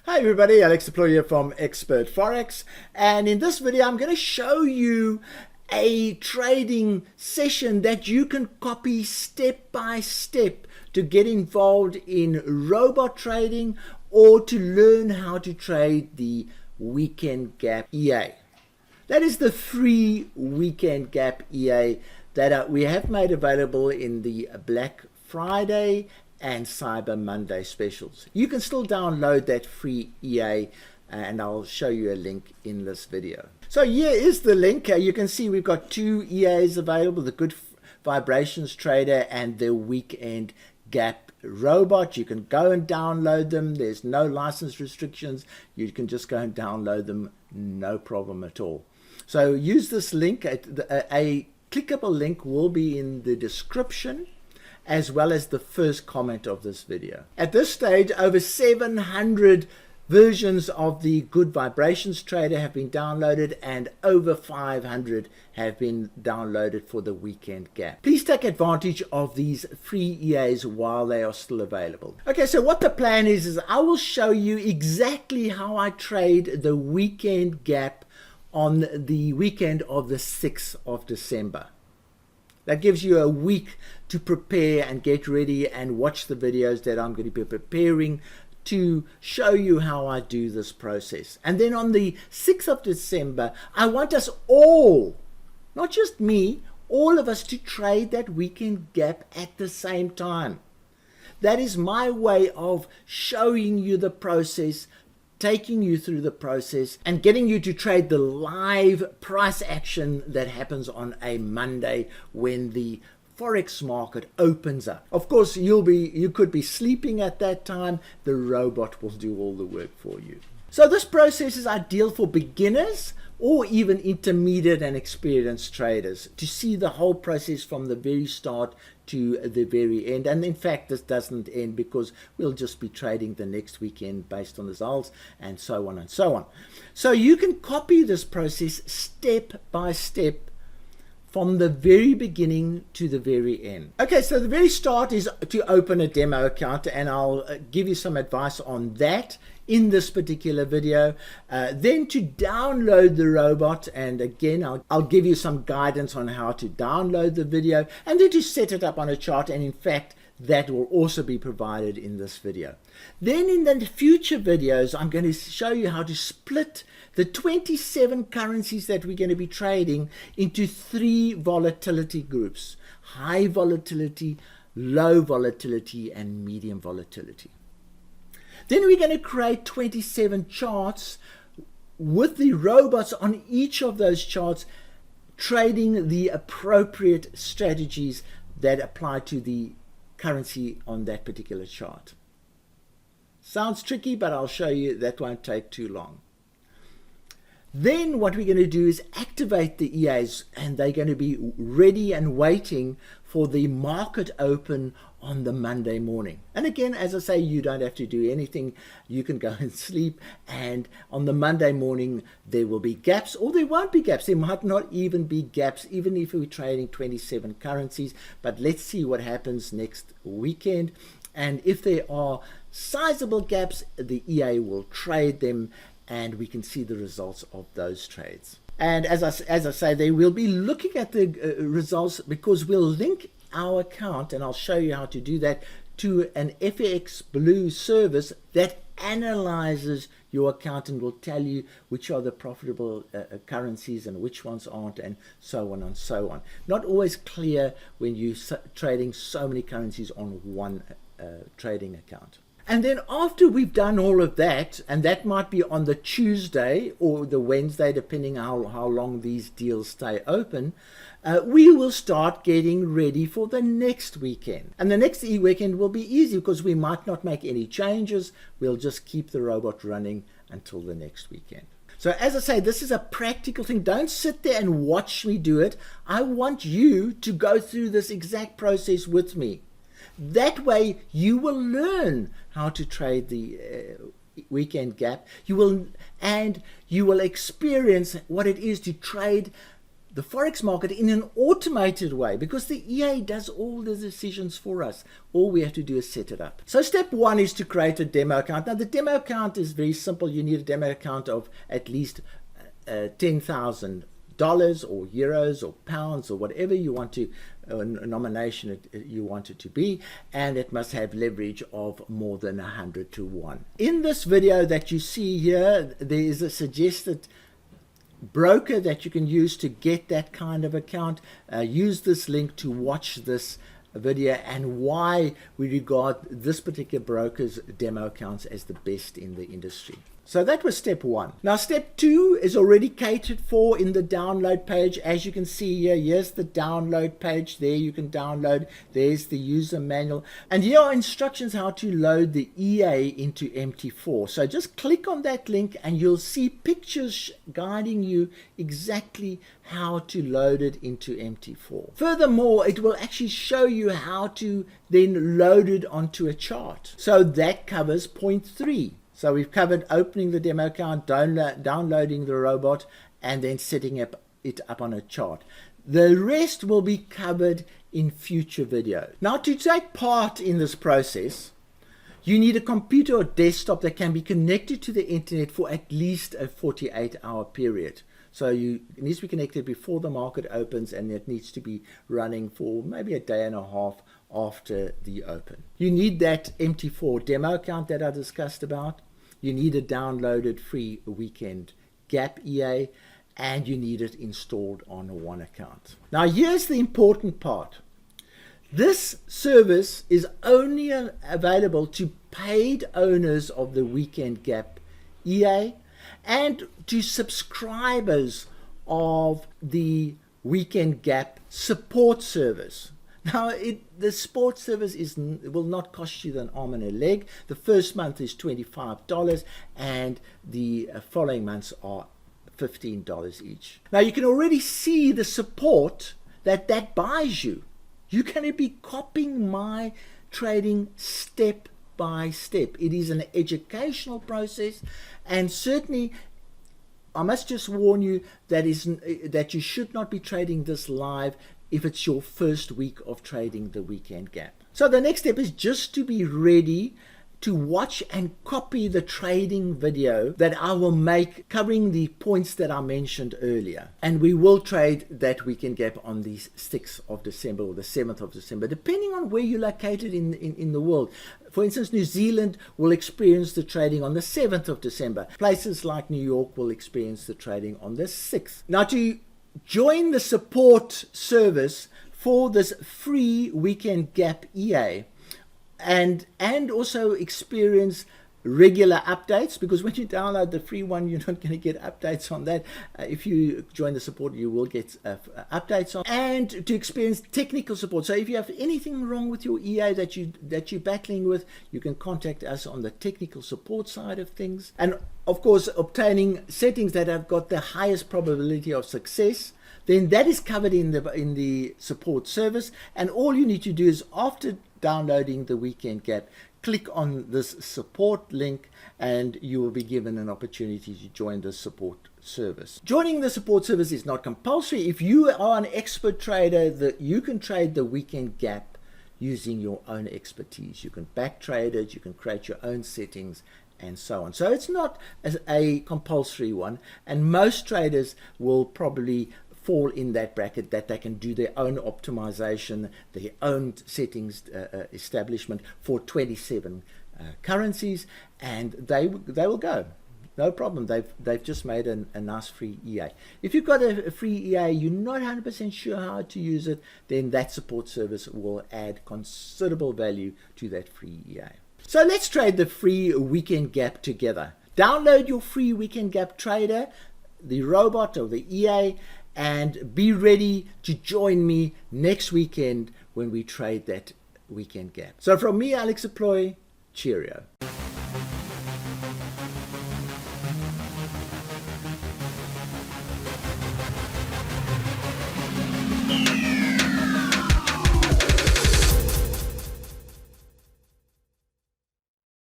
Hi everybody, Alex Deploy here from Expert Forex, and in this video I'm going to show you a trading session that you can copy step by step to get involved in robot trading or to learn how to trade the weekend gap EA. That is the free weekend gap EA that we have made available in the Black Friday and Cyber Monday specials. You can still download that free EA and I'll show you a link in this video. So here is the link. You can see we've got two EAs available, the Good Vibrations Trader and the Weekend Gap Robot. You can go and download them. There's no license restrictions. You can just go and download them, no problem at all. So use this link. A clickable link will be in the description, as well as the first comment of this video. At this stage, over 700 versions of the Good Vibrations Trader have been downloaded and over 500 have been downloaded for the weekend gap. Please take advantage of these free EAs while they are still available. Okay, so what the plan is I will show you exactly how I trade the weekend gap on the weekend of the 6th of December. That gives you a week to prepare and get ready and watch the videos that I'm going to be preparing to show you how I do this process. And then on the 6th of December, I want us all, not just me, all of us to trade that weekend gap at the same time. That is my way of showing you the process, taking you through the process and getting you to trade the live price action that happens on a Monday when the Forex market opens up. Of course, you could be sleeping at that time. The robot will do all the work for you. So this process is ideal for beginners or even intermediate and experienced traders to see the whole process from the very start to the very end. And in fact, this doesn't end because we'll just be trading the next weekend based on the results and so on and so on. So you can copy this process step by step from the very beginning to the very end. Okay, so the very start is to open a demo account, and I'll give you some advice on that in this particular video. Then to download the robot, and again I'll give you some guidance on how to download the video, and then to set it up on a chart, and in fact that will also be provided in this video. Then in the future videos I'm going to show you how to split the 27 currencies that we're going to be trading into 3 volatility groups: high volatility, low volatility, and medium volatility. Then we're going to create 27 charts with the robots on each of those charts, trading the appropriate strategies that apply to the currency on that particular chart. Sounds tricky, but I'll show you. That won't take too long. Then what we're going to do is activate the EAs, and they're going to be ready and waiting for the market open on the Monday morning. And again, as I say, you don't have to do anything. You can go and sleep, and on the Monday morning there will be gaps, or there won't be gaps. There might not even be gaps, even if we're trading 27 currencies. But let's see what happens next weekend. And if there are sizable gaps, the EA will trade them, and we can see the results of those trades. And as I say, they will be looking at the results, because we'll link our account, and I'll show you how to do that, to an FX Blue service that analyzes your account and will tell you which are the profitable currencies and which ones aren't, and so on and so on. Not always clear when you're trading so many currencies on one trading account. And then after we've done all of that, and that might be on the Tuesday or the Wednesday, depending on how long these deals stay open, we will start getting ready for the next weekend. And the next weekend will be easy because we might not make any changes. We'll just keep the robot running until the next weekend. So as I say, this is a practical thing. Don't sit there and watch me do it. I want you to go through this exact process with me. That way you will learn how to trade the weekend gap. You will experience what it is to trade the Forex market in an automated way, because the EA does all the decisions for us. All we have to do is set it up. So step one is to create a demo account. Now the demo account is very simple. You need a demo account of at least $10,000 or euros or pounds or whatever you want to, nomination you want it to be, and it must have leverage of more than 100 to 1. In this video that you see here, there is a suggested broker that you can use to get that kind of account. Use this link to watch this video and why we regard this particular broker's demo accounts as the best in the industry. So that was step one. Now step two is already catered for in the download page. As you can see here, here's the download page. There you can download. There's the user manual. And here are instructions how to load the EA into MT4. So just click on that link and you'll see pictures guiding you exactly how to load it into MT4. Furthermore, it will actually show you how to then load it onto a chart. So that covers point 3. So we've covered opening the demo account, downloading the robot, and then setting it up on a chart. The rest will be covered in future videos. Now, to take part in this process, you need a computer or desktop that can be connected to the internet for at least a 48-hour period. So it needs to be connected before the market opens, and it needs to be running for maybe a day and a half after the open. You need that MT4 demo account that I discussed about. You need a downloaded free weekend gap EA, and you need it installed on one account. Now here's the important part. This service is only available to paid owners of the weekend gap EA and to subscribers of the weekend gap support service. Now, the support service will not cost you an arm and a leg. The first month is $25 and the following months are $15 each. Now, you can already see the support that buys you. You can be copying my trading step by step. It is an educational process, and certainly I must just warn you that you should not be trading this live if it's your first week of trading the weekend gap. So the next step is just to be ready to watch and copy the trading video that I will make covering the points that I mentioned earlier. And we will trade that weekend gap on the 6th of December or the 7th of December, depending on where you're located in the world. For instance, New Zealand will experience the trading on the 7th of December. Places like New York will experience the trading on the 6th. Now, to join the support service for this free weekend gap EA and also experience regular updates, because when you download the free one, you're not going to get updates on that. If you join the support, you will get updates on, and to experience technical support. So if you have anything wrong with your EA that you're battling with, you can contact us on the technical support side of things. And of course, obtaining settings that have got the highest probability of success, then that is covered in the support service. And all you need to do is, after downloading the weekend gap, click on this support link and you will be given an opportunity to join the support service. Joining the support service is not compulsory. If you are an expert trader, you can trade the weekend gap using your own expertise. You can back trade it, you can create your own settings, and so on. So it's not a compulsory one, and most traders will probably fall in that bracket, that they can do their own optimization, their own settings establishment for 27 currencies, and they will go. No problem. They've just made a nice free EA. If you've got a free EA, you're not 100% sure how to use it, then that support service will add considerable value to that free EA. So let's trade the free weekend gap together. Download your free weekend gap trader, the robot or the EA, and be ready to join me next weekend when we trade that weekend gap. So from me, Alex Aploy, cheerio.